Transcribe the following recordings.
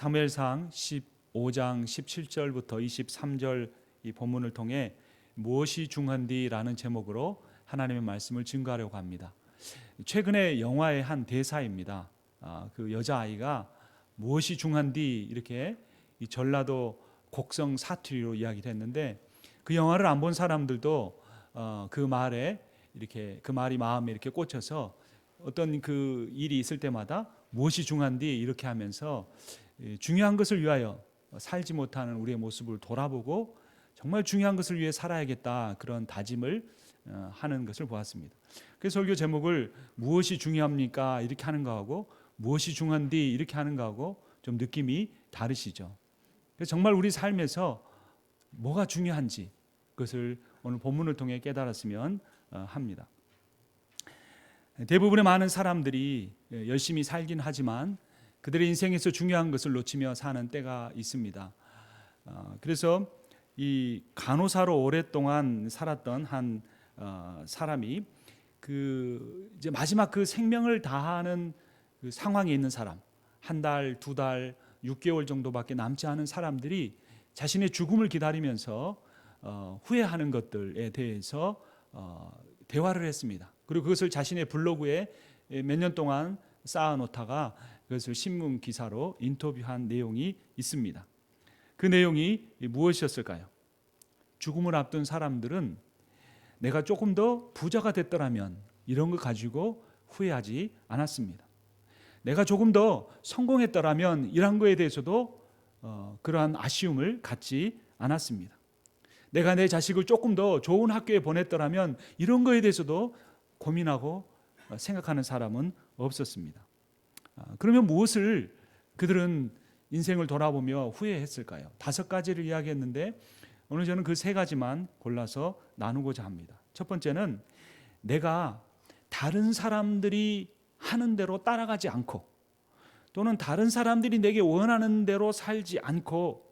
사무엘상 15장 17절부터 23절 이 본문을 통해 무엇이 중한디라는 제목으로 하나님의 말씀을 증거하려고 합니다. 최근에 영화의 한 대사입니다. 그 여자아이가 무엇이 중한디 이렇게 이 전라도 곡성 사투리로 이야기를 했는데, 그 영화를 안 본 사람들도 그 말에 이렇게 그 말이 마음에 이렇게 꽂혀서 어떤 그 일이 있을 때마다 무엇이 중한디 이렇게 하면서 중요한 것을 위하여 살지 못하는 우리의 모습을 돌아보고 정말 중요한 것을 위해 살아야겠다, 그런 다짐을 하는 것을 보았습니다. 그래서 설교 제목을 무엇이 중요합니까 이렇게 하는 거하고 무엇이 중한디 이렇게 하는 거하고 좀 느낌이 다르시죠. 그래서 정말 우리 삶에서 뭐가 중요한지 그것을 오늘 본문을 통해 깨달았으면 합니다. 대부분의 많은 사람들이 열심히 살긴 하지만 그들의 인생에서 중요한 것을 놓치며 사는 때가 있습니다. 그래서 이 간호사로 오랫동안 살았던 한 사람이 그 이제 마지막 그 생명을 다하는 그 상황에 있는 사람, 한 달, 두 달, 6개월 정도밖에 남지 않은 사람들이 자신의 죽음을 기다리면서 후회하는 것들에 대해서 대화를 했습니다. 그리고 그것을 자신의 블로그에 몇 년 동안 쌓아놓다가 그것을 신문 기사로 인터뷰한 내용이 있습니다. 그 내용이 무엇이었을까요? 죽음을 앞둔 사람들은 내가 조금 더 부자가 됐더라면 이런 거 가지고 후회하지 않았습니다. 내가 조금 더 성공했더라면 이런 거에 대해서도 그러한 아쉬움을 갖지 않았습니다. 내가 내 자식을 조금 더 좋은 학교에 보냈더라면 이런 거에 대해서도 고민하고 생각하는 사람은 없었습니다. 그러면 무엇을 그들은 인생을 돌아보며 후회했을까요? 5가지를 이야기했는데 오늘 저는 그 3가지만 골라서 나누고자 합니다. 첫 번째는 내가 다른 사람들이 하는 대로 따라가지 않고, 또는 다른 사람들이 내게 원하는 대로 살지 않고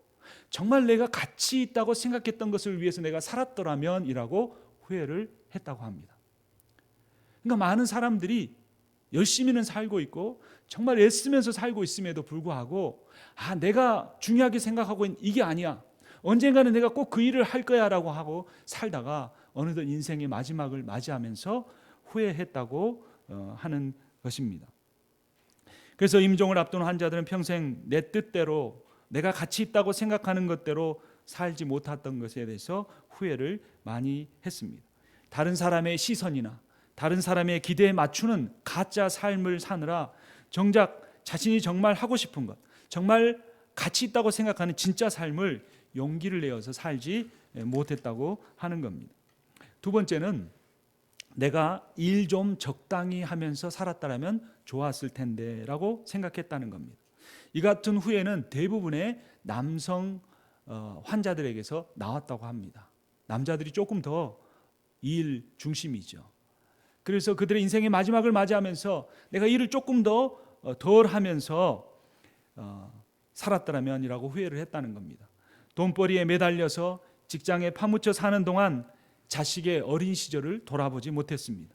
정말 내가 가치 있다고 생각했던 것을 위해서 내가 살았더라면 이라고 후회를 했다고 합니다. 그러니까 많은 사람들이 열심히는 살고 있고 정말 애쓰면서 살고 있음에도 불구하고 내가 중요하게 생각하고 있는 이게 아니야, 언젠가는 내가 꼭 그 일을 할 거야 라고 하고 살다가 어느덧 인생의 마지막을 맞이하면서 후회했다고 하는 것입니다. 그래서 임종을 앞둔 환자들은 평생 내 뜻대로 내가 가치 있다고 생각하는 것대로 살지 못했던 것에 대해서 후회를 많이 했습니다. 다른 사람의 시선이나 다른 사람의 기대에 맞추는 가짜 삶을 사느라 정작 자신이 정말 하고 싶은 것, 정말 가치 있다고 생각하는 진짜 삶을 용기를 내어서 살지 못했다고 하는 겁니다. 두 번째는 내가 일 좀 적당히 하면서 살았다면 좋았을 텐데 라고 생각했다는 겁니다. 이 같은 후회는 대부분의 남성 환자들에게서 나왔다고 합니다. 남자들이 조금 더 일 중심이죠. 그래서 그들의 인생의 마지막을 맞이하면서 내가 일을 조금 더 덜 하면서 살았더라면이라고 후회를 했다는 겁니다. 돈벌이에 매달려서 직장에 파묻혀 사는 동안 자식의 어린 시절을 돌아보지 못했습니다.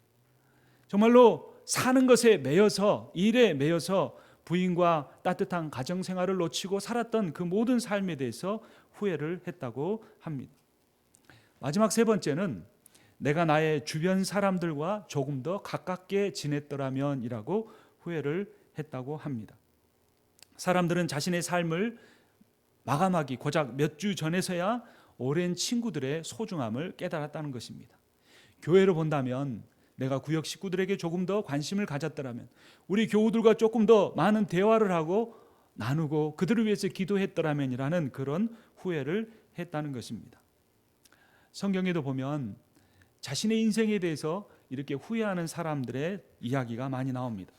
정말로 사는 것에 매여서, 일에 매여서 부인과 따뜻한 가정생활을 놓치고 살았던 그 모든 삶에 대해서 후회를 했다고 합니다. 마지막 3번째는 내가 나의 주변 사람들과 조금 더 가깝게 지냈더라면 이라고 후회를 했다고 합니다. 사람들은 자신의 삶을 마감하기 고작 몇 주 전에서야 오랜 친구들의 소중함을 깨달았다는 것입니다. 교회로 본다면 내가 구역 식구들에게 조금 더 관심을 가졌더라면, 우리 교우들과 조금 더 많은 대화를 하고 나누고 그들을 위해서 기도했더라면이라는 그런 후회를 했다는 것입니다. 성경에도 보면 자신의 인생에 대해서 이렇게 후회하는 사람들의 이야기가 많이 나옵니다.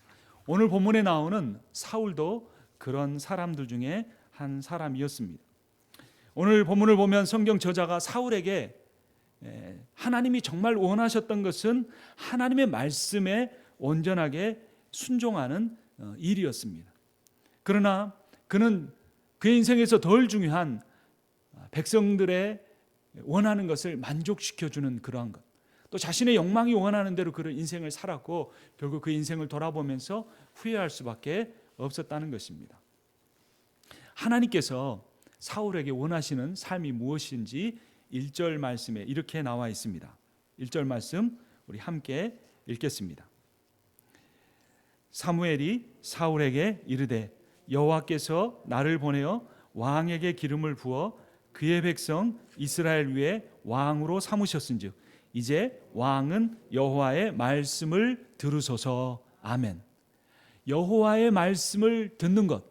오늘 본문에 나오는 사울도 그런 사람들 중에 한 사람이었습니다. 오늘 본문을 보면 성경 저자가 사울에게 하나님이 정말 원하셨던 것은 하나님의 말씀에 온전하게 순종하는 일이었습니다. 그러나 그는 그의 인생에서 덜 중요한 백성들의 원하는 것을 만족시켜주는 그러한 것, 또 자신의 욕망이 원하는 대로 그런 인생을 살았고 결국 그 인생을 돌아보면서 후회할 수밖에 없었다는 것입니다. 하나님께서 사울에게 원하시는 삶이 무엇인지 1절 말씀에 이렇게 나와 있습니다. 1절 말씀 우리 함께 읽겠습니다. 사무엘이 사울에게 이르되 여호와께서 나를 보내어 왕에게 기름을 부어 그의 백성 이스라엘 위에 왕으로 삼으셨은즉 이제 왕은 여호와의 말씀을 들으소서. 아멘. 여호와의 말씀을 듣는 것,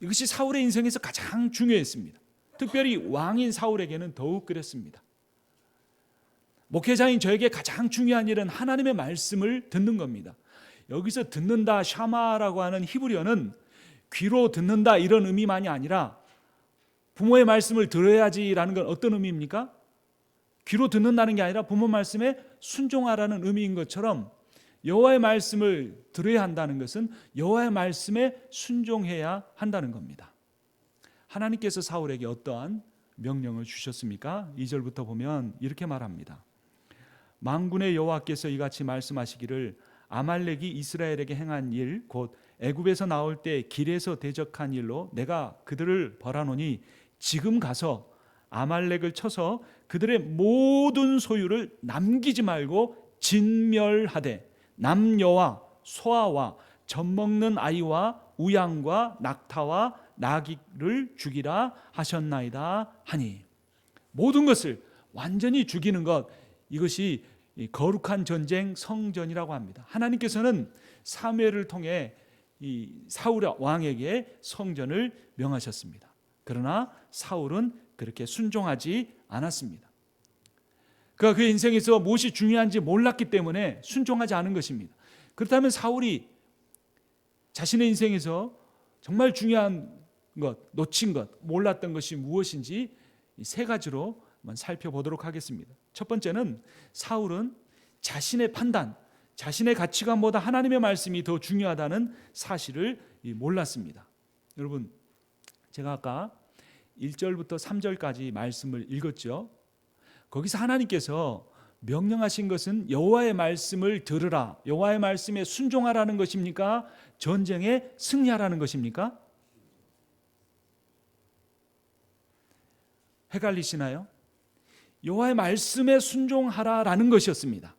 이것이 사울의 인생에서 가장 중요했습니다. 특별히 왕인 사울에게는 더욱 그랬습니다. 목회자인 저에게 가장 중요한 일은 하나님의 말씀을 듣는 겁니다. 여기서 듣는다, 샤마라고 하는 히브리어는 귀로 듣는다 이런 의미만이 아니라 부모의 말씀을 들어야지라는 건 어떤 의미입니까? 귀로 듣는다는 게 아니라 부모 말씀에 순종하라는 의미인 것처럼 여호와의 말씀을 들어야 한다는 것은 여호와의 말씀에 순종해야 한다는 겁니다. 하나님께서 사울에게 어떠한 명령을 주셨습니까? 2절부터 보면 이렇게 말합니다. 만군의 여호와께서 이같이 말씀하시기를 아말렉이 이스라엘에게 행한 일 곧 애굽에서 나올 때 길에서 대적한 일로 내가 그들을 벌하노니 지금 가서 아말렉을 쳐서 그들의 모든 소유를 남기지 말고 진멸하되 남녀와 소아와 젖먹는 아이와 우양과 낙타와 나귀를 죽이라 하셨나이다 하니, 모든 것을 완전히 죽이는 것, 이것이 거룩한 전쟁 성전이라고 합니다. 하나님께서는 사무엘을 통해 이 사울 왕에게 성전을 명하셨습니다. 그러나 사울은 그렇게 순종하지 않았습니다. 그가 그의 인생에서 무엇이 중요한지 몰랐기 때문에 순종하지 않은 것입니다. 그렇다면 사울이 자신의 인생에서 정말 중요한 것, 놓친 것, 몰랐던 것이 무엇인지 세 가지로 한번 살펴보도록 하겠습니다. 첫 번째는 사울은 자신의 판단, 자신의 가치관보다 하나님의 말씀이 더 중요하다는 사실을 몰랐습니다. 여러분, 제가 아까 1절부터 3절까지 말씀을 읽었죠. 거기서 하나님께서 명령하신 것은 여호와의 말씀을 들으라, 여호와의 말씀에 순종하라는 것입니까? 전쟁에 승리하라는 것입니까? 헷갈리시나요? 여호와의 말씀에 순종하라라는 것이었습니다.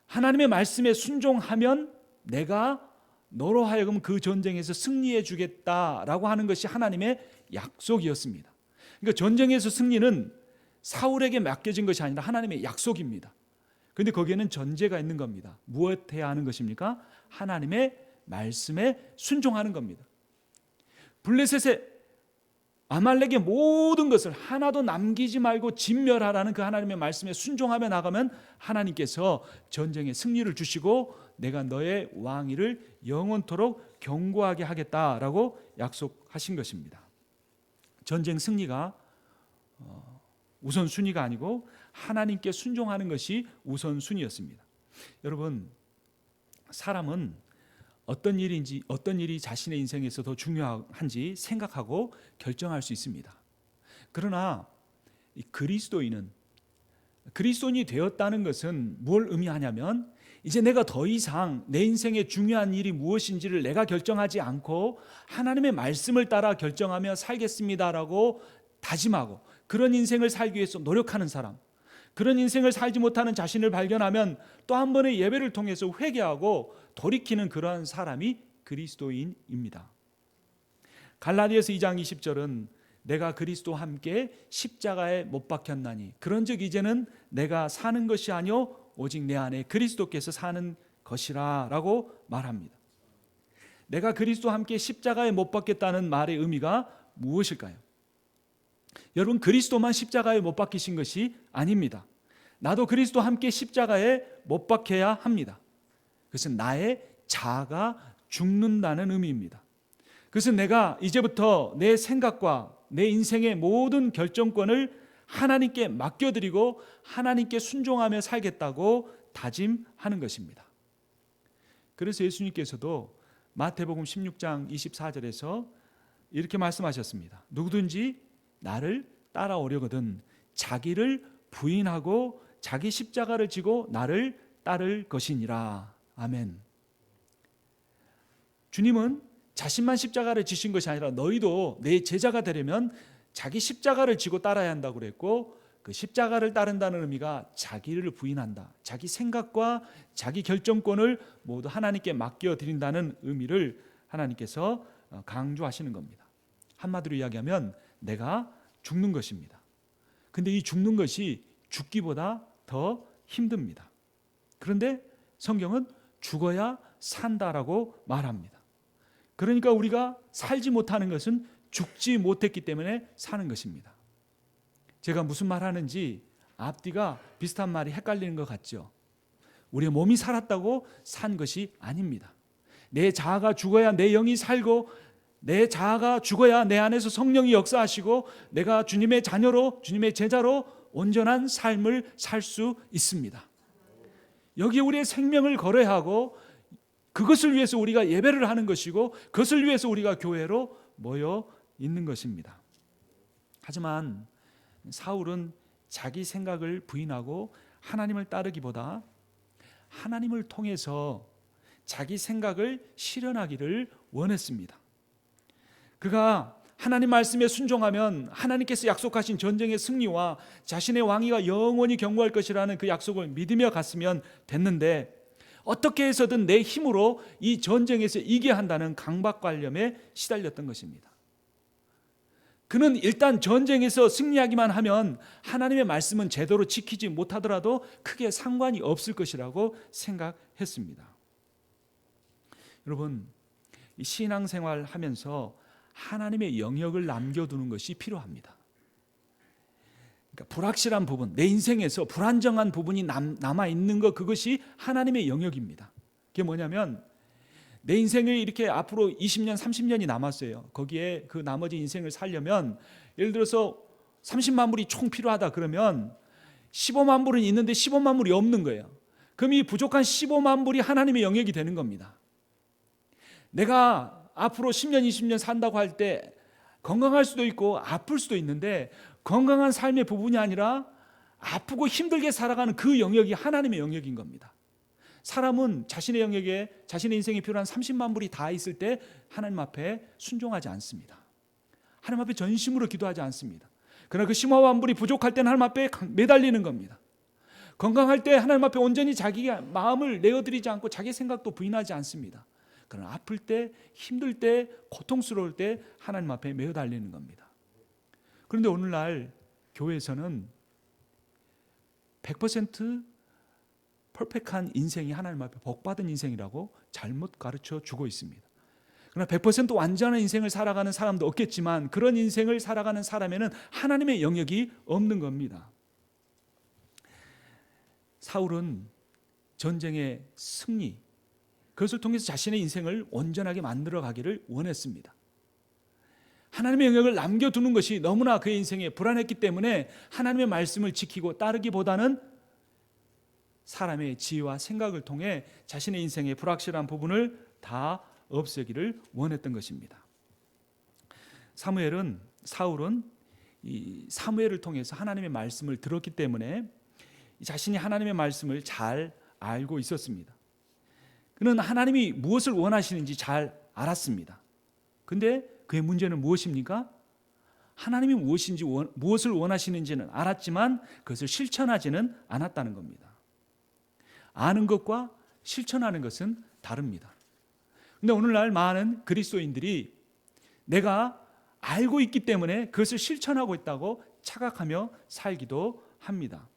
하나님의 말씀에 순종하면 내가 너로 하여금 그 전쟁에서 승리해 주겠다라고 하는 것이 하나님의 약속이었습니다. 그러니까 전쟁에서 승리는 사울에게 맡겨진 것이 아니라 하나님의 약속입니다. 그런데 거기에는 전제가 있는 겁니다. 무엇 해야 하는 것입니까? 하나님의 말씀에 순종하는 겁니다. 블레셋의 아말렉의 모든 것을 하나도 남기지 말고 진멸하라는 그 하나님의 말씀에 순종하며 나가면 하나님께서 전쟁에 승리를 주시고 내가 너의 왕위를 영원토록 견고하게 하겠다라고 약속하신 것입니다. 전쟁 승리가 우선순위가 아니고 하나님께 순종하는 것이 우선순위였습니다. 여러분, 사람은 어떤 일이 자신의 인생에서 더 중요한지 생각하고 결정할 수 있습니다. 그러나 그리스도인이 되었다는 것은 뭘 의미하냐면, 이제 내가 더 이상 내 인생에 중요한 일이 무엇인지를 내가 결정하지 않고 하나님의 말씀을 따라 결정하며 살겠습니다라고 다짐하고 그런 인생을 살기 위해서 노력하는 사람, 그런 인생을 살지 못하는 자신을 발견하면 또 한 번의 예배를 통해서 회개하고 돌이키는 그러한 사람이 그리스도인입니다. 갈라디아서 2장 20절은 내가 그리스도와 함께 십자가에 못 박혔나니 그런즉 이제는 내가 사는 것이 아니요 오직 내 안에 그리스도께서 사는 것이라 라고 말합니다. 내가 그리스도와 함께 십자가에 못 박혔다는 말의 의미가 무엇일까요? 여러분, 그리스도만 십자가에 못 박히신 것이 아닙니다. 나도 그리스도와 함께 십자가에 못 박혀야 합니다. 그것은 나의 자아가 죽는다는 의미입니다. 그것은 내가 이제부터 내 생각과 내 인생의 모든 결정권을 하나님께 맡겨드리고 하나님께 순종하며 살겠다고 다짐하는 것입니다. 그래서 예수님께서도 마태복음 16장 24절에서 이렇게 말씀하셨습니다. 누구든지 나를 따라오려거든 자기를 부인하고 자기 십자가를 지고 나를 따를 것이니라. 아멘. 주님은 자신만 십자가를 지신 것이 아니라 너희도 내 제자가 되려면 자기 십자가를 지고 따라야 한다고 그랬고, 그 십자가를 따른다는 의미가 자기를 부인한다, 자기 생각과 자기 결정권을 모두 하나님께 맡겨드린다는 의미를 하나님께서 강조하시는 겁니다. 한마디로 이야기하면 내가 죽는 것입니다. 근데 이 죽는 것이 죽기보다 더 힘듭니다. 그런데 성경은 죽어야 산다라고 말합니다. 그러니까 우리가 살지 못하는 것은 죽지 못했기 때문에 사는 것입니다. 제가 무슨 말 하는지 앞뒤가 비슷한 말이 헷갈리는 것 같죠? 우리의 몸이 살았다고 산 것이 아닙니다. 내 자아가 죽어야 내 영이 살고, 내 자아가 죽어야 내 안에서 성령이 역사하시고 내가 주님의 자녀로, 주님의 제자로 온전한 삶을 살 수 있습니다. 여기에 우리의 생명을 걸어야 하고, 그것을 위해서 우리가 예배를 하는 것이고, 그것을 위해서 우리가 교회로 모여 있는 것입니다. 하지만 사울은 자기 생각을 부인하고 하나님을 따르기보다 하나님을 통해서 자기 생각을 실현하기를 원했습니다. 그가 하나님 말씀에 순종하면 하나님께서 약속하신 전쟁의 승리와 자신의 왕위가 영원히 경고할 것이라는 그 약속을 믿으며 갔으면 됐는데, 어떻게 해서든 내 힘으로 이 전쟁에서 이겨야 한다는 강박관념에 시달렸던 것입니다. 그는 일단 전쟁에서 승리하기만 하면 하나님의 말씀은 제대로 지키지 못하더라도 크게 상관이 없을 것이라고 생각했습니다. 여러분, 이 신앙생활 하면서 하나님의 영역을 남겨두는 것이 필요합니다. 그러니까 불확실한 부분, 내 인생에서 불안정한 부분이 남아있는 것, 그것이 하나님의 영역입니다. 그게 뭐냐면, 내 인생을 이렇게 앞으로 20년, 30년이 남았어요. 거기에 그 나머지 인생을 살려면, 예를 들어서 30만 불이 총 필요하다 그러면 15만 불은 있는데 15만 불이 없는 거예요. 그럼 이 부족한 15만 불이 하나님의 영역이 되는 겁니다. 내가 앞으로 10년, 20년 산다고 할 때 건강할 수도 있고 아플 수도 있는데, 건강한 삶의 부분이 아니라 아프고 힘들게 살아가는 그 영역이 하나님의 영역인 겁니다. 사람은 자신의 영역에 자신의 인생에 필요한 30만 불이 다 있을 때 하나님 앞에 순종하지 않습니다. 하나님 앞에 전심으로 기도하지 않습니다. 그러나 그 15만 불이 부족할 때는 하나님 앞에 매달리는 겁니다. 건강할 때 하나님 앞에 온전히 자기 마음을 내어드리지 않고 자기 생각도 부인하지 않습니다. 그러나 아플 때, 힘들 때, 고통스러울 때 하나님 앞에 매달리는 겁니다. 그런데 오늘날 교회에서는 100% 퍼펙트한 인생이 하나님 앞에 복받은 인생이라고 잘못 가르쳐 주고 있습니다. 그러나 100% 완전한 인생을 살아가는 사람도 없겠지만, 그런 인생을 살아가는 사람에는 하나님의 영역이 없는 겁니다. 사울은 전쟁의 승리, 그것을 통해서 자신의 인생을 온전하게 만들어 가기를 원했습니다. 하나님의 영역을 남겨두는 것이 너무나 그의 인생에 불안했기 때문에 하나님의 말씀을 지키고 따르기보다는 사람의 지혜와 생각을 통해 자신의 인생의 불확실한 부분을 다 없애기를 원했던 것입니다. 사울은 이 사무엘을 통해서 하나님의 말씀을 들었기 때문에 자신이 하나님의 말씀을 잘 알고 있었습니다. 그는 하나님이 무엇을 원하시는지 잘 알았습니다. 근데 그의 문제는 무엇입니까? 하나님이 무엇을 원하시는지는 알았지만 그것을 실천하지는 않았다는 겁니다. 아는 것과 실천하는 것은 다릅니다. 그런데 오늘날 많은 그리스도인들이 내가 알고 있기 때문에 그것을 실천하고 있다고 착각하며 살기도 합니다.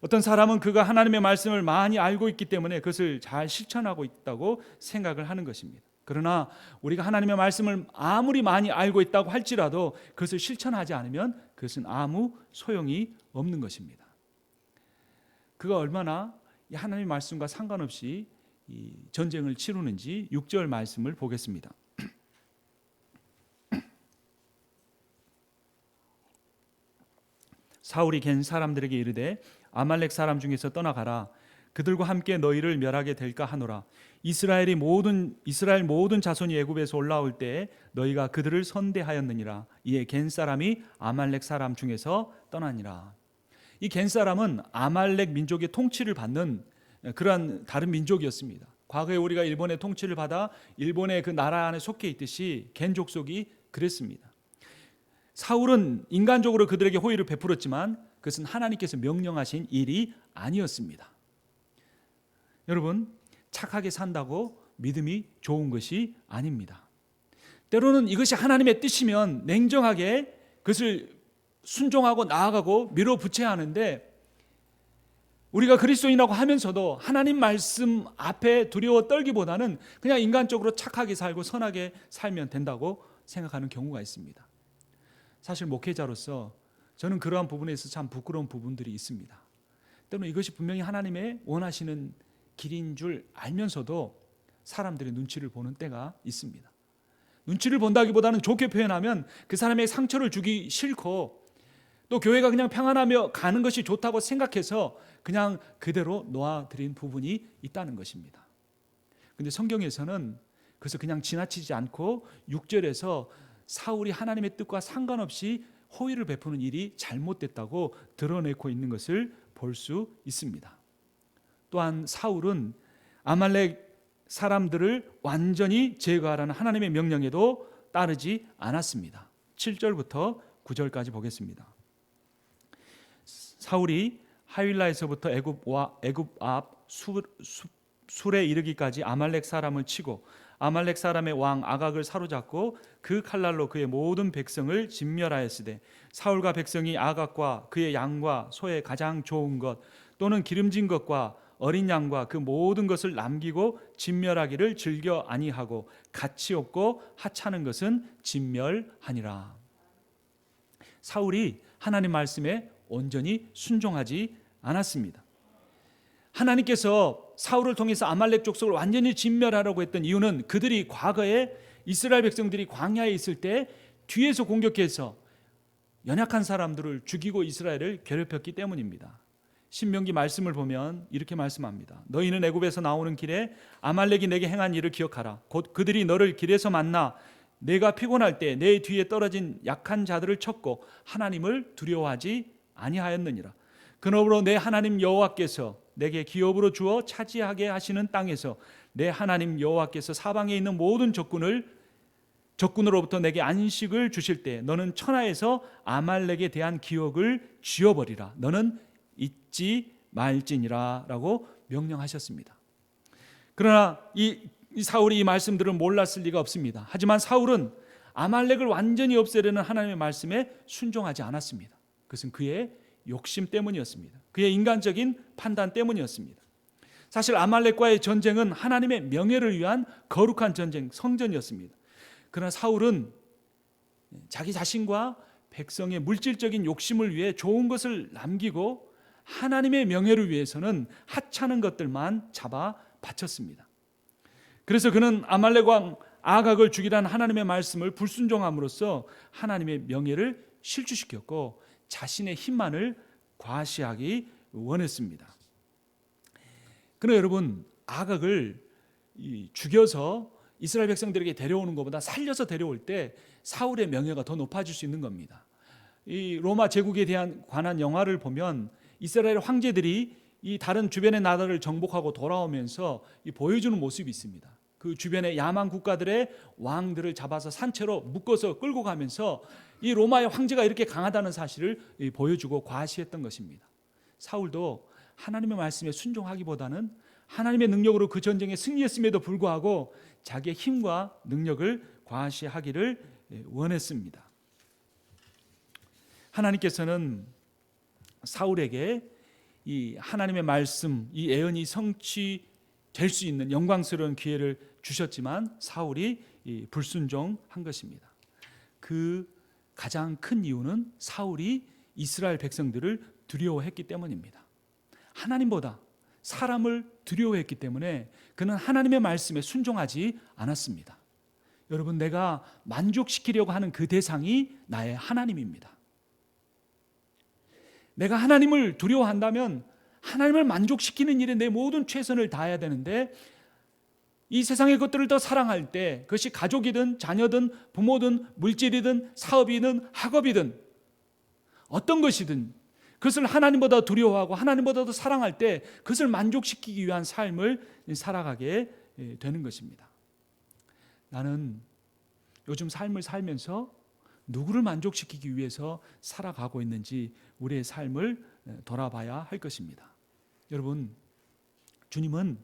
어떤 사람은 그가 하나님의 말씀을 많이 알고 있기 때문에 그것을 잘 실천하고 있다고 생각을 하는 것입니다. 그러나 우리가 하나님의 말씀을 아무리 많이 알고 있다고 할지라도 그것을 실천하지 않으면 그것은 아무 소용이 없는 것입니다. 그가 얼마나 이 하나님의 말씀과 상관없이 이 전쟁을 치르는지 6절 말씀을 보겠습니다. 사울이 갠 사람들에게 이르되 아말렉 사람 중에서 떠나가라. 그들과 함께 너희를 멸하게 될까 하노라. 이스라엘 모든 자손이 애굽에서 올라올 때 너희가 그들을 선대하였느니라. 이에 갠 사람이 아말렉 사람 중에서 떠나니라. 이 갠 사람은 아말렉 민족의 통치를 받는 그러한 다른 민족이었습니다. 과거에 우리가 일본의 통치를 받아 일본의 그 나라 안에 속해 있듯이 겐 족속이 그랬습니다. 사울은 인간적으로 그들에게 호의를 베풀었지만 그것은 하나님께서 명령하신 일이 아니었습니다. 여러분, 착하게 산다고 믿음이 좋은 것이 아닙니다. 때로는 이것이 하나님의 뜻이면 냉정하게 그것을 순종하고 나아가고 밀어붙여야 하는데, 우리가 그리스도인이라고 하면서도 하나님 말씀 앞에 두려워 떨기보다는 그냥 인간적으로 착하게 살고 선하게 살면 된다고 생각하는 경우가 있습니다. 사실 목회자로서 저는 그러한 부분에서 참 부끄러운 부분들이 있습니다. 때로는 이것이 분명히 하나님의 원하시는 길인 줄 알면서도 사람들의 눈치를 보는 때가 있습니다. 눈치를 본다기보다는 좋게 표현하면 그 사람의 상처를 주기 싫고, 또 교회가 그냥 평안하며 가는 것이 좋다고 생각해서 그냥 그대로 놓아드린 부분이 있다는 것입니다. 그런데 성경에서는 그래서 그냥 지나치지 않고 6절에서 사울이 하나님의 뜻과 상관없이 호의를 베푸는 일이 잘못됐다고 드러내고 있는 것을 볼 수 있습니다. 또한 사울은 아말렉 사람들을 완전히 제거하라는 하나님의 명령에도 따르지 않았습니다. 7절부터 9절까지 보겠습니다. 사울이 하윌라에서부터 애굽 앞 술에 이르기까지 아말렉 사람을 치고 아말렉 사람의 왕 아각을 사로잡고 그 칼날로 그의 모든 백성을 진멸하였으되, 사울과 백성이 아각과 그의 양과 소의 가장 좋은 것 또는 기름진 것과 어린 양과 그 모든 것을 남기고 진멸하기를 즐겨 아니하고 가치 없고 하찮은 것은 진멸하니라. 사울이 하나님 말씀에 온전히 순종하지 않았습니다. 하나님께서 사울을 통해서 아말렉 족속을 완전히 진멸하라고 했던 이유는 그들이 과거에 이스라엘 백성들이 광야에 있을 때 뒤에서 공격해서 연약한 사람들을 죽이고 이스라엘을 괴롭혔기 때문입니다. 신명기 말씀을 보면 이렇게 말씀합니다. 너희는 애굽에서 나오는 길에 아말렉이 내게 행한 일을 기억하라. 곧 그들이 너를 길에서 만나 내가 피곤할 때 내 뒤에 떨어진 약한 자들을 쳤고 하나님을 두려워하지 아니하였느니라. 그러므로 내 하나님 여호와께서 내게 기업으로 주어 차지하게 하시는 땅에서 내 하나님 여호와께서 사방에 있는 모든 적군으로부터 내게 안식을 주실 때 너는 천하에서 아말렉에 대한 기억을 지워버리라. 너는 잊지 말지니라 라고 명령하셨습니다. 그러나 이 사울이 이 말씀들을 몰랐을 리가 없습니다. 하지만 사울은 아말렉을 완전히 없애려는 하나님의 말씀에 순종하지 않았습니다. 그것은 그의 욕심 때문이었습니다. 그의 인간적인 판단 때문이었습니다. 사실 아말렉과의 전쟁은 하나님의 명예를 위한 거룩한 전쟁, 성전이었습니다. 그러나 사울은 자기 자신과 백성의 물질적인 욕심을 위해 좋은 것을 남기고 하나님의 명예를 위해서는 하찮은 것들만 잡아 바쳤습니다. 그래서 그는 아말렉 왕 아각을 죽이라는 하나님의 말씀을 불순종함으로써 하나님의 명예를 실추시켰고 자신의 힘만을 과시하기 원했습니다. 그러나 여러분, 아각을 죽여서 이스라엘 백성들에게 데려오는 것보다 살려서 데려올 때 사울의 명예가 더 높아질 수 있는 겁니다. 이 로마 제국에 대한 관한 영화를 보면 이스라엘 황제들이 이 다른 주변의 나라를 정복하고 돌아오면서 보여주는 모습이 있습니다. 그 주변의 야만 국가들의 왕들을 잡아서 산채로 묶어서 끌고 가면서 이 로마의 황제가 이렇게 강하다는 사실을 보여주고 과시했던 것입니다. 사울도 하나님의 말씀에 순종하기보다는 하나님의 능력으로 그 전쟁에 승리했음에도 불구하고 자기의 힘과 능력을 과시하기를 원했습니다. 하나님께서는 사울에게 이 하나님의 말씀, 이 예언이 성취될 수 있는 영광스러운 기회를 주셨지만 사울이 불순종한 것입니다. 그 가장 큰 이유는 사울이 이스라엘 백성들을 두려워했기 때문입니다. 하나님보다 사람을 두려워했기 때문에 그는 하나님의 말씀에 순종하지 않았습니다. 여러분, 내가 만족시키려고 하는 그 대상이 나의 하나님입니다. 내가 하나님을 두려워한다면 하나님을 만족시키는 일에 내 모든 최선을 다해야 되는데, 이 세상의 것들을 더 사랑할 때 그것이 가족이든 자녀든 부모든 물질이든 사업이든 학업이든 어떤 것이든 그것을 하나님보다 두려워하고 하나님보다 더 사랑할 때 그것을 만족시키기 위한 삶을 살아가게 되는 것입니다. 나는 요즘 삶을 살면서 누구를 만족시키기 위해서 살아가고 있는지 우리의 삶을 돌아봐야 할 것입니다. 여러분, 주님은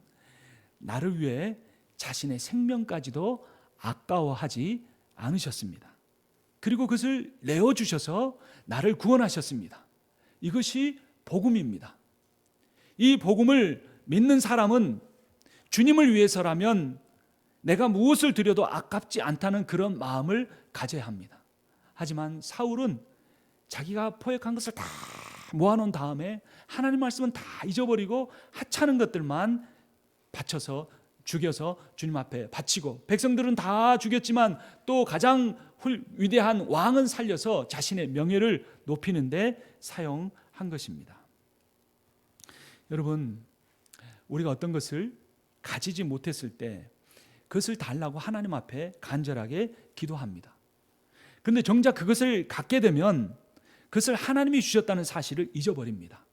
나를 위해 자신의 생명까지도 아까워하지 않으셨습니다. 그리고 그것을 내어주셔서 나를 구원하셨습니다. 이것이 복음입니다. 이 복음을 믿는 사람은 주님을 위해서라면 내가 무엇을 드려도 아깝지 않다는 그런 마음을 가져야 합니다. 하지만 사울은 자기가 포획한 것을 다 모아놓은 다음에 하나님 말씀은 다 잊어버리고 하찮은 것들만 바쳐서 죽여서 주님 앞에 바치고, 백성들은 다 죽였지만 또 가장 위대한 왕은 살려서 자신의 명예를 높이는 데 사용한 것입니다. 여러분, 우리가 어떤 것을 가지지 못했을 때 그것을 달라고 하나님 앞에 간절하게 기도합니다. 그런데 정작 그것을 갖게 되면 그것을 하나님이 주셨다는 사실을 잊어버립니다.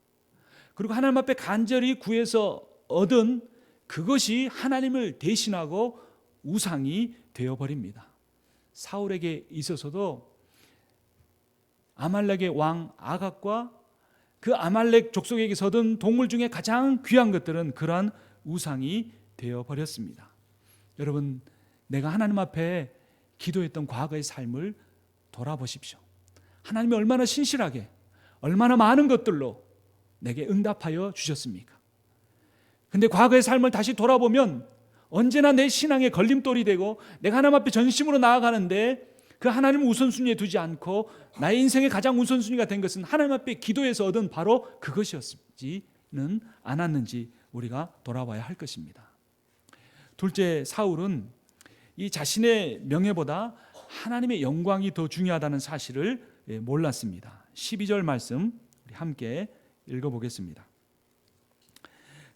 그리고 하나님 앞에 간절히 구해서 얻은 그것이 하나님을 대신하고 우상이 되어버립니다. 사울에게 있어서도 아말렉의 왕 아각과 그 아말렉 족속에게서 얻은 동물 중에 가장 귀한 것들은 그러한 우상이 되어버렸습니다. 여러분, 내가 하나님 앞에 기도했던 과거의 삶을 돌아보십시오. 하나님이 얼마나 신실하게, 얼마나 많은 것들로 내게 응답하여 주셨습니까? 근데 과거의 삶을 다시 돌아보면 언제나 내 신앙의 걸림돌이 되고, 내가 하나님 앞에 전심으로 나아가는데 그 하나님을 우선순위에 두지 않고 나의 인생의 가장 우선순위가 된 것은 하나님 앞에 기도해서 얻은 바로 그것이었지는 않았는지 우리가 돌아봐야 할 것입니다. 둘째, 사울은 이 자신의 명예보다 하나님의 영광이 더 중요하다는 사실을 몰랐습니다. 12절 말씀 우리 함께 읽어보겠습니다.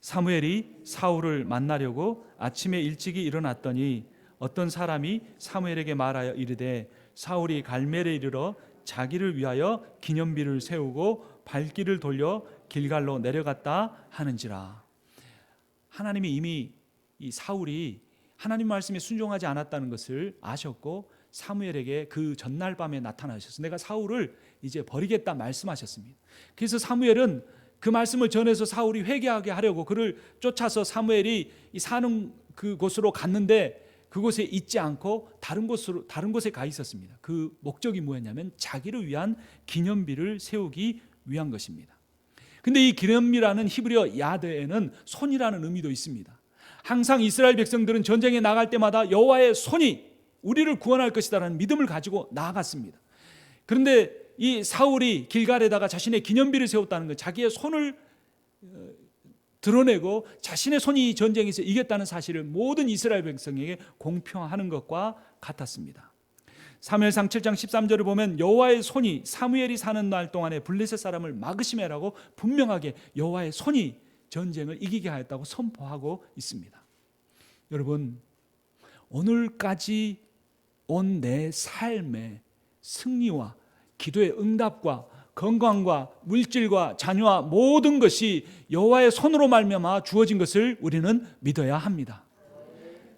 사무엘이 사울을 만나려고 아침에 일찍이 일어났더니 어떤 사람이 사무엘에게 말하여 이르되 사울이 갈멜에 이르러 자기를 위하여 기념비를 세우고 발길을 돌려 길갈로 내려갔다 하는지라. 하나님이 이미 이 사울이 하나님 말씀에 순종하지 않았다는 것을 아셨고 사무엘에게 그 전날 밤에 나타나셔서 내가 사울을 이제 버리겠다 말씀하셨습니다. 그래서 사무엘은 그 말씀을 전해서 사울이 회개하게 하려고 그를 쫓아서 사무엘이 사는 그곳으로 갔는데 그곳에 있지 않고 다른 곳에 가 있었습니다. 그 목적이 뭐였냐면 자기를 위한 기념비를 세우기 위한 것입니다. 근데 이 기념비라는 히브리어 야드에는 손이라는 의미도 있습니다. 항상 이스라엘 백성들은 전쟁에 나갈 때마다 여호와의 손이 우리를 구원할 것이다라는 믿음을 가지고 나아갔습니다. 그런데 이 사울이 길갈에다가 자신의 기념비를 세웠다는 것, 자기의 손을 드러내고 자신의 손이 전쟁에서 이겼다는 사실을 모든 이스라엘 백성에게 공표하는 것과 같았습니다. 사무엘상 7장 13절을 보면 여호와의 손이 사무엘이 사는 날 동안에 블레셋 사람을 막으심이라고 분명하게 여호와의 손이 전쟁을 이기게 하였다고 선포하고 있습니다. 여러분, 오늘까지 온 내 삶의 승리와 기도의 응답과 건강과 물질과 자녀와 모든 것이 여호와의 손으로 말미암아 주어진 것을 우리는 믿어야 합니다.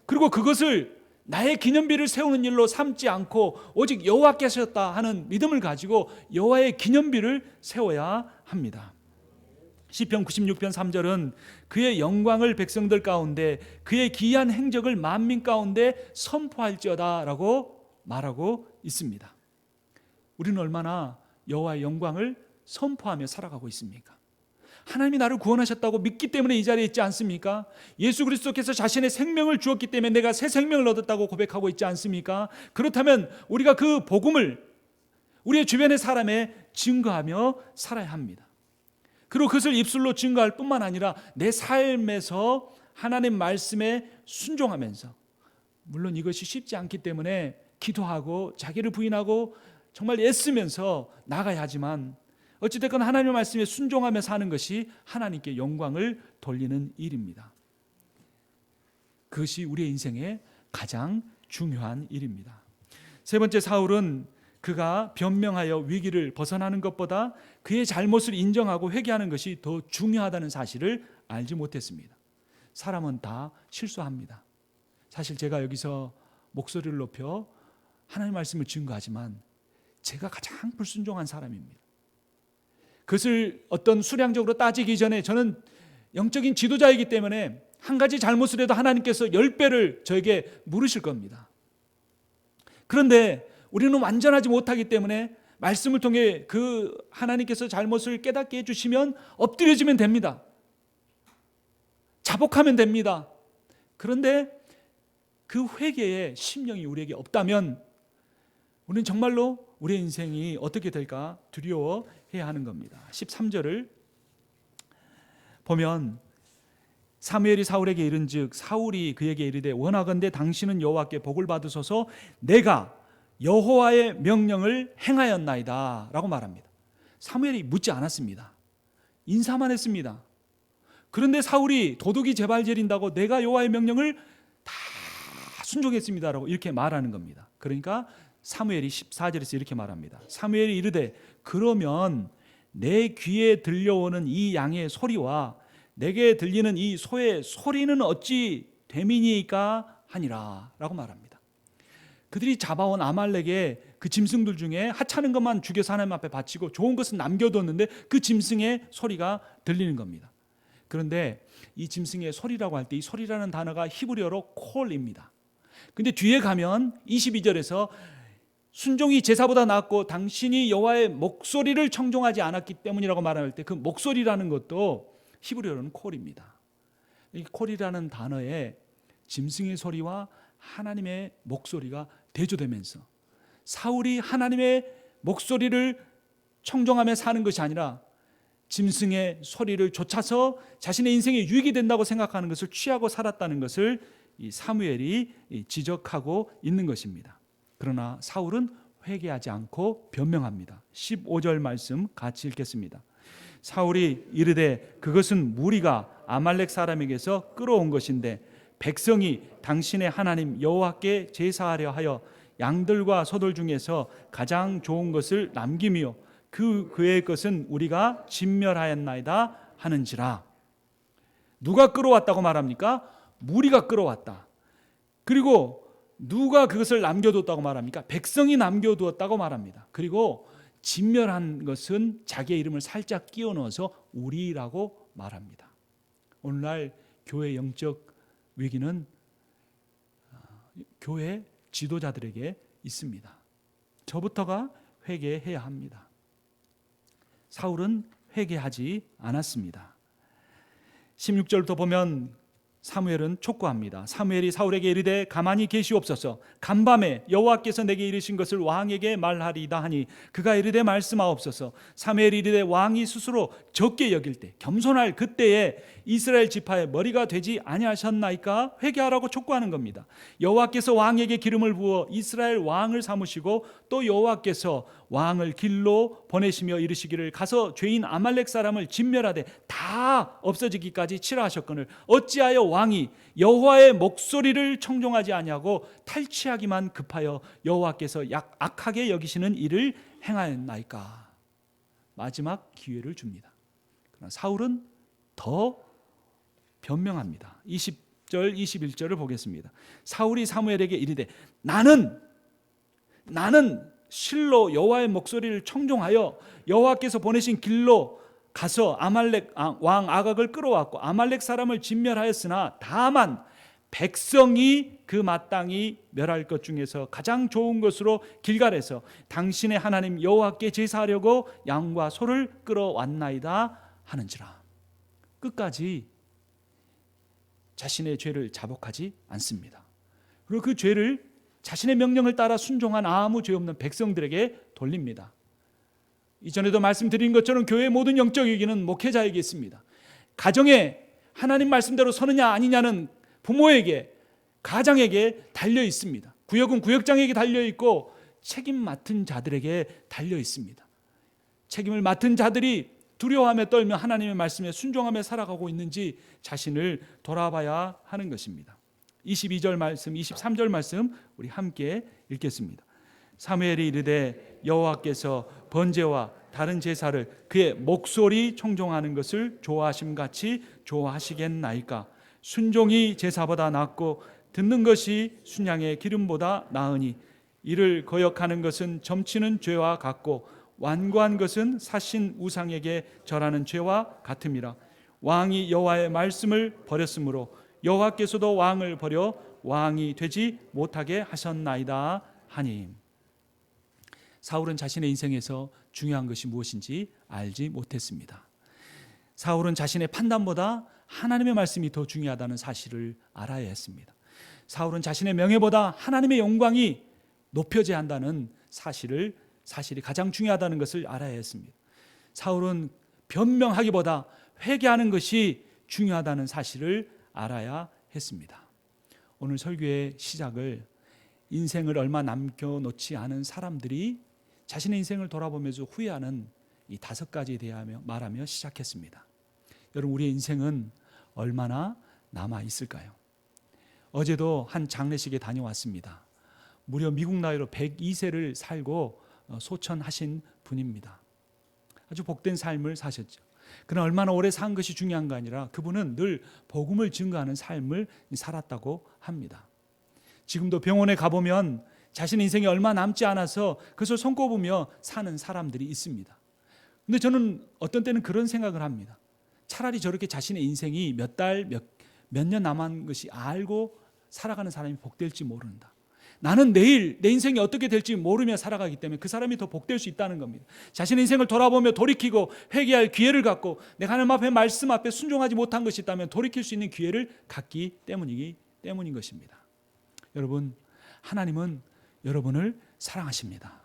그리고 그것을 나의 기념비를 세우는 일로 삼지 않고 오직 여호와께서 하셨다 하는 믿음을 가지고 여호와의 기념비를 세워야 합니다. 시편 96편 3절은 그의 영광을 백성들 가운데 그의 기이한 행적을 만민 가운데 선포할지어다 라고 말하고 있습니다. 우리는 얼마나 여호와의 영광을 선포하며 살아가고 있습니까? 하나님이 나를 구원하셨다고 믿기 때문에 이 자리에 있지 않습니까? 예수 그리스도께서 자신의 생명을 주었기 때문에 내가 새 생명을 얻었다고 고백하고 있지 않습니까? 그렇다면 우리가 그 복음을 우리의 주변의 사람에 증거하며 살아야 합니다. 그리고 그것을 입술로 증거할 뿐만 아니라 내 삶에서 하나님 말씀에 순종하면서, 물론 이것이 쉽지 않기 때문에 기도하고 자기를 부인하고 정말 애쓰면서 나가야 하지만 어찌됐건 하나님의 말씀에 순종하며 사는 것이 하나님께 영광을 돌리는 일입니다. 그것이 우리의 인생의 가장 중요한 일입니다. 세 번째, 사울은 그가 변명하여 위기를 벗어나는 것보다 그의 잘못을 인정하고 회개하는 것이 더 중요하다는 사실을 알지 못했습니다. 사람은 다 실수합니다. 사실 제가 여기서 목소리를 높여 하나님 말씀을 증거하지만 제가 가장 불순종한 사람입니다. 그것을 어떤 수량적으로 따지기 전에 저는 영적인 지도자이기 때문에 한 가지 잘못을 해도 하나님께서 10배를 저에게 물으실 겁니다. 그런데 우리는 완전하지 못하기 때문에 말씀을 통해 그 하나님께서 잘못을 깨닫게 해주시면 엎드려지면 됩니다. 자복하면 됩니다. 그런데 그 회개의 심령이 우리에게 없다면 우리는 정말로 우리의 인생이 어떻게 될까 두려워해야 하는 겁니다. 13절을 보면 사무엘이 사울에게 이른즉 사울이 그에게 이르되 원하건대 당신은 여호와께 복을 받으소서 내가 여호와의 명령을 행하였나이다 라고 말합니다. 사무엘이 묻지 않았습니다. 인사만 했습니다. 그런데 사울이 도둑이 제발 제린다고 내가 여호와의 명령을 다 순종했습니다라고 이렇게 말하는 겁니다. 그러니까 사무엘이 14절에서 이렇게 말합니다. 사무엘이 이르되 그러면 내 귀에 들려오는 이 양의 소리와 내게 들리는 이 소의 소리는 어찌 됨이니까 하니라 라고 말합니다. 그들이 잡아온 아말렉의 그 짐승들 중에 하찮은 것만 죽여서 하나님 앞에 바치고 좋은 것은 남겨뒀는데 그 짐승의 소리가 들리는 겁니다. 그런데 이 짐승의 소리라고 할 때 이 소리라는 단어가 히브리어로 콜입니다. 근데 뒤에 가면 22절에서 순종이 제사보다 낫고 당신이 여호와의 목소리를 청종하지 않았기 때문이라고 말할 때 그 목소리라는 것도 히브리어로는 콜입니다. 이 콜이라는 단어에 짐승의 소리와 하나님의 목소리가 대조되면서 사울이 하나님의 목소리를 청종하며 사는 것이 아니라 짐승의 소리를 좇아서 자신의 인생에 유익이 된다고 생각하는 것을 취하고 살았다는 것을 이 사무엘이 지적하고 있는 것입니다. 그러나 사울은 회개하지 않고 변명합니다. 15절 말씀 같이 읽겠습니다. 사울이 이르되 그것은 무리가 아말렉 사람에게서 끌어온 것인데 백성이 당신의 하나님 여호와께 제사하려 하여 양들과 소들 중에서 가장 좋은 것을 남김이요 그의 것은 우리가 진멸하였나이다 하는지라. 누가 끌어왔다고 말합니까? 무리가 끌어왔다. 그리고 누가 그것을 남겨뒀다고 말합니까? 백성이 남겨두었다고 말합니다. 그리고 진멸한 것은 자기의 이름을 살짝 끼워 넣어서 우리라고 말합니다. 오늘날 교회 영적 위기는 교회 지도자들에게 있습니다. 저부터가 회개해야 합니다. 사울은 회개하지 않았습니다. 16절부터 보면 사무엘은 촉구합니다. 사무엘이 사울에게 이르되 가만히 계시옵소서 간밤에 여호와께서 내게 이르신 것을 왕에게 말하리이다 하니 그가 이르되 말씀하옵소서. 사무엘이 이르되 왕이 스스로 적게 여길 때 겸손할 그때에 이스라엘 지파의 머리가 되지 아니하셨나이까? 회개하라고 촉구하는 겁니다. 여호와께서 왕에게 기름을 부어 이스라엘 왕을 삼으시고 또 여호와께서 왕을 길로 보내시며 이르시기를 가서 죄인 아말렉 사람을 진멸하되 다 없어지기까지 치라하셨거늘 어찌하여 왕이 여호와의 목소리를 청종하지 아니하고 탈취하기만 급하여 여호와께서 악하게 여기시는 일을 행하였나이까? 마지막 기회를 줍니다. 그러나 사울은 더 변명합니다. 20절 21절을 보겠습니다. 사울이 사무엘에게 이르되 나는 실로 여호와의 목소리를 청종하여 여호와께서 보내신 길로 가서 아말렉 왕 아각을 끌어왔고 아말렉 사람을 진멸하였으나 다만 백성이 그 마땅히 멸할 것 중에서 가장 좋은 것으로 길갈에서 당신의 하나님 여호와께 제사하려고 양과 소를 끌어왔나이다 하는지라. 끝까지 자신의 죄를 자복하지 않습니다. 그리고 그 죄를 자신의 명령을 따라 순종한 아무 죄 없는 백성들에게 돌립니다. 이전에도 말씀드린 것처럼 교회의 모든 영적 위기는 목회자에게 있습니다. 가정에 하나님 말씀대로 서느냐 아니냐는 부모에게, 가장에게 달려 있습니다. 구역은 구역장에게 달려 있고 책임 맡은 자들에게 달려 있습니다. 책임을 맡은 자들이 두려워하며 떨며 하나님의 말씀에 순종하며 살아가고 있는지 자신을 돌아봐야 하는 것입니다. 22절 말씀, 23절 말씀 우리 함께 읽겠습니다. 사무엘이 이르되 여호와께서 번제와 다른 제사를 그의 목소리 청종하는 것을 좋아하심같이 좋아하시겠나이까? 순종이 제사보다 낫고 듣는 것이 순양의 기름보다 나으니 이를 거역하는 것은 점치는 죄와 같고 완고한 것은 사신 우상에게 절하는 죄와 같음이라. 왕이 여호와의 말씀을 버렸으므로 여호와께서도 왕을 버려 왕이 되지 못하게 하셨나이다 하니. 사울은 자신의 인생에서 중요한 것이 무엇인지 알지 못했습니다. 사울은 자신의 판단보다 하나님의 말씀이 더 중요하다는 사실을 알아야 했습니다. 사울은 자신의 명예보다 하나님의 영광이 높여져야 한다는 사실이 가장 중요하다는 것을 알아야 했습니다. 사울은 변명하기보다 회개하는 것이 중요하다는 사실을 알아야 했습니다. 오늘 설교의 시작을 인생을 얼마 남겨놓지 않은 사람들이 자신의 인생을 돌아보면서 후회하는 이 5가지에 대하여 말하며 시작했습니다. 여러분, 우리의 인생은 얼마나 남아 있을까요? 어제도 한 장례식에 다녀왔습니다. 무려 미국 나이로 102세를 살고 소천하신 분입니다. 아주 복된 삶을 사셨죠. 그러나 얼마나 오래 산 것이 중요한 거 아니라 그분은 늘 복음을 증거하는 삶을 살았다고 합니다. 지금도 병원에 가보면 자신의 인생이 얼마 남지 않아서 그것을 손꼽으며 사는 사람들이 있습니다. 근데 저는 어떤 때는 그런 생각을 합니다. 차라리 저렇게 자신의 인생이 몇 달, 몇 년 남은 것이 알고 살아가는 사람이 복될지 모른다. 나는 내일 내 인생이 어떻게 될지 모르며 살아가기 때문에 그 사람이 더 복될 수 있다는 겁니다. 자신의 인생을 돌아보며 돌이키고 회개할 기회를 갖고 내가 하나님 앞에 말씀 앞에 순종하지 못한 것이 있다면 돌이킬 수 있는 기회를 갖기 때문인 것입니다. 여러분, 하나님은 여러분을 사랑하십니다.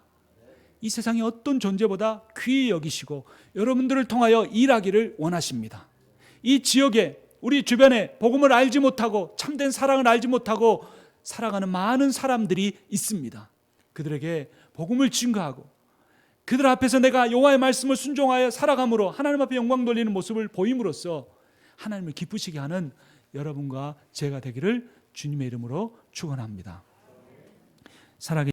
이 세상의 어떤 존재보다 귀히 여기시고 여러분들을 통하여 일하기를 원하십니다. 이 지역에 우리 주변에 복음을 알지 못하고 참된 사랑을 알지 못하고 살아가는 많은 사람들이 있습니다. 그들에게 복음을 증거하고 그들 앞에서 내가 여호와의 말씀을 순종하여 살아감으로 하나님 앞에 영광 돌리는 모습을 보임으로써 하나님을 기쁘시게 하는 여러분과 제가 되기를 주님의 이름으로 축원합니다. 살아계신